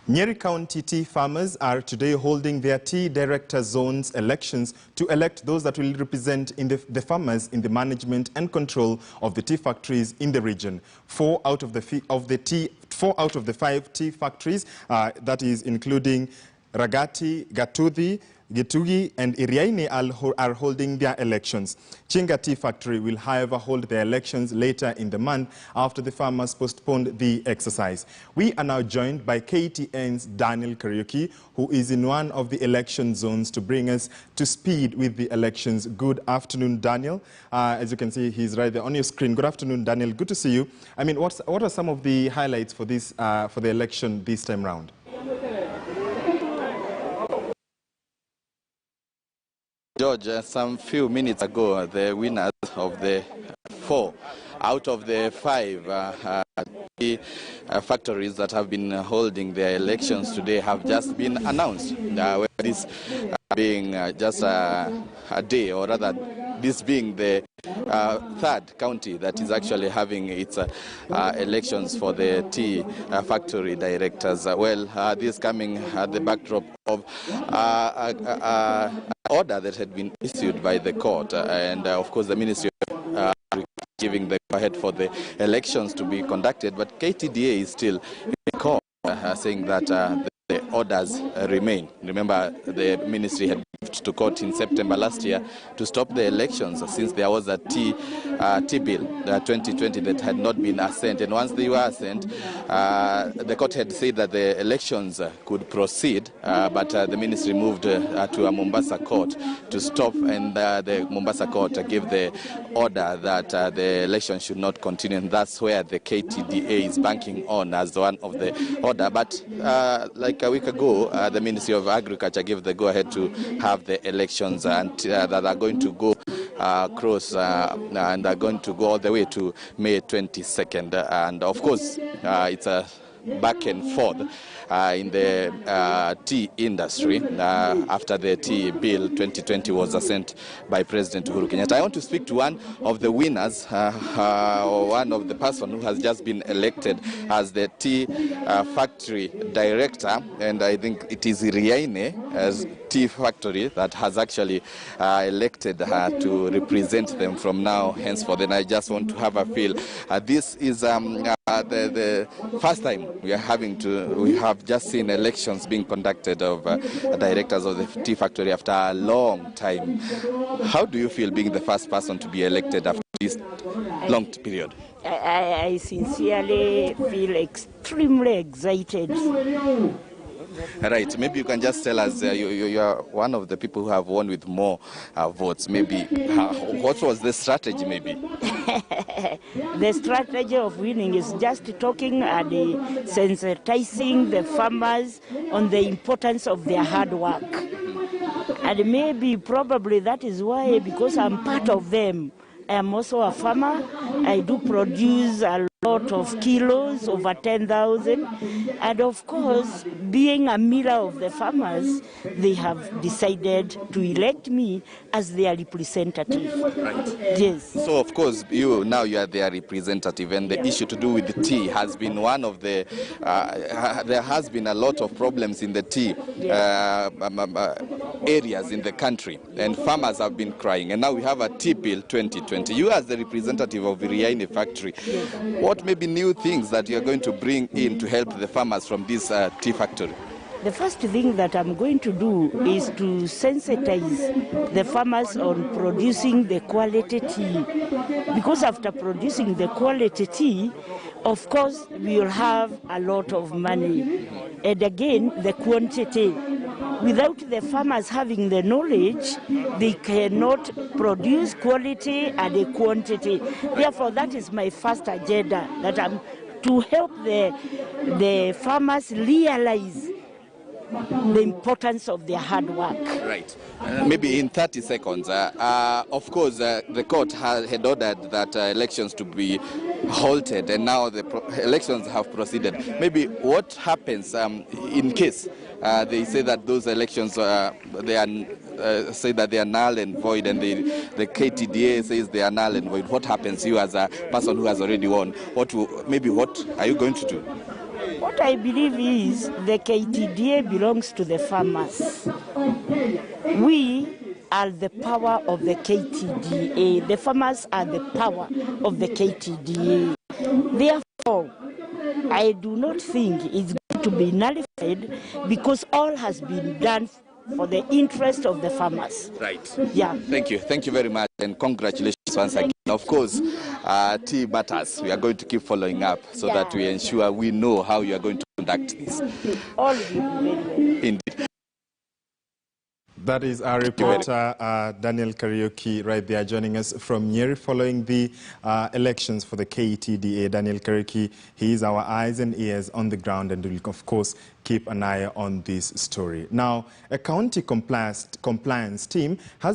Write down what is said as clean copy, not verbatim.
Nyeri County tea farmers are today holding their tea director zones elections to elect those that will represent the farmers in the management and control of the tea factories in the region. Four out of the 5 tea factories, that is including Ragati, Gitugi and Iriaini are holding their elections. Chinga Tea Factory will, however, hold their elections later in the month after the farmers postponed the exercise. We are now joined by KTN's Daniel Kariuki, who is in one of the election zones to bring us to speed with the elections. Good afternoon, Daniel. As you can see, he's right there on your screen. Good afternoon, Daniel. Good to see you. I mean, what are some of the highlights for this for the election this time round? George, some few minutes ago, the winners of the 4 out of the 5 factories that have been holding their elections today have just been announced. This being just a day, or rather this being the 3rd county that is actually having its elections for the tea factory directors. This coming at the backdrop of order that had been issued by the court, and of course the Ministry of giving the go-ahead for the elections to be conducted, but KTDA is still in court, saying that the orders remain. Remember, the ministry had moved to court in September last year to stop the elections since there was a tea bill 2020 that had not been assent, and once they were assent, the court had said that the elections could proceed, but the ministry moved to a Mombasa court to stop, and the Mombasa court gave the order that the election should not continue, and that's where the KTDA is banking on as one of the order. But like a week ago, the Ministry of Agriculture gave the go-ahead to have the elections, and that are going to go across and are going to go all the way to May 22nd. And of course, it's a back and forth in the tea industry after the tea bill 2020 was assent by President Uhuru Kenyatta. I want to speak to one of the winners, or one of the person who has just been elected as the tea factory director, and I think it is Iriaini as tea factory that has actually elected her to represent them from now henceforth. And I just want to have a feel. This is the first time we have just seen elections being conducted of directors of the tea factory after a long time. How do you feel being the first person to be elected after this long period? I sincerely feel extremely excited. Right, maybe you can just tell us, you are one of the people who have won with more votes. Maybe, what was the strategy maybe? The strategy of winning is just talking and sensitizing the farmers on the importance of their hard work. And maybe, probably that is why, because I'm part of them. I am also a farmer. I do produce a lot of kilos, over 10,000. And of course, being a mirror of the farmers, they have decided to elect me as their representative. Right. Yes. So of course, you are their representative, and the issue to do with the tea has been one of the, there has been a lot of problems in the tea areas in the country, and farmers have been crying, and now we have a tea bill 2020. You as the representative of the Iriaini factory, what may be new things that you are going to bring in to help the farmers from this tea factory? The first thing that I'm going to do is to sensitize the farmers on producing the quality tea. Because after producing the quality tea, of course, we will have a lot of money. And again, the quantity. Without the farmers having the knowledge, they cannot produce quality and a quantity. Therefore, that is my first agenda, that I'm to help the farmers realize the importance of their hard work. Right. Maybe in 30 seconds, of course, the court had ordered that elections to be halted, and now the elections have proceeded. Maybe what happens in case they say that those elections say that they are null and void, and the KTDA says they are null and void? What happens? You as a person who has already won, what are you going to do? What I believe is the KTDA belongs to the farmers. We are the power of the KTDA. The farmers are the power of the KTDA. Therefore, I do not think it's going to be nullified because all has been done for the interest of the farmers. Right. Yeah. Thank you. Thank you very much, and congratulations once again. Of course, tea matters. We are going to keep following up so that we ensure we know how you are going to conduct this. All will be very well. Indeed. That is our reporter, Daniel Kariuki, right there, joining us from Nyeri following the elections for the KTDA. Daniel Kariuki, he is our eyes and ears on the ground and will, of course, keep an eye on this story. Now, a county compliance team has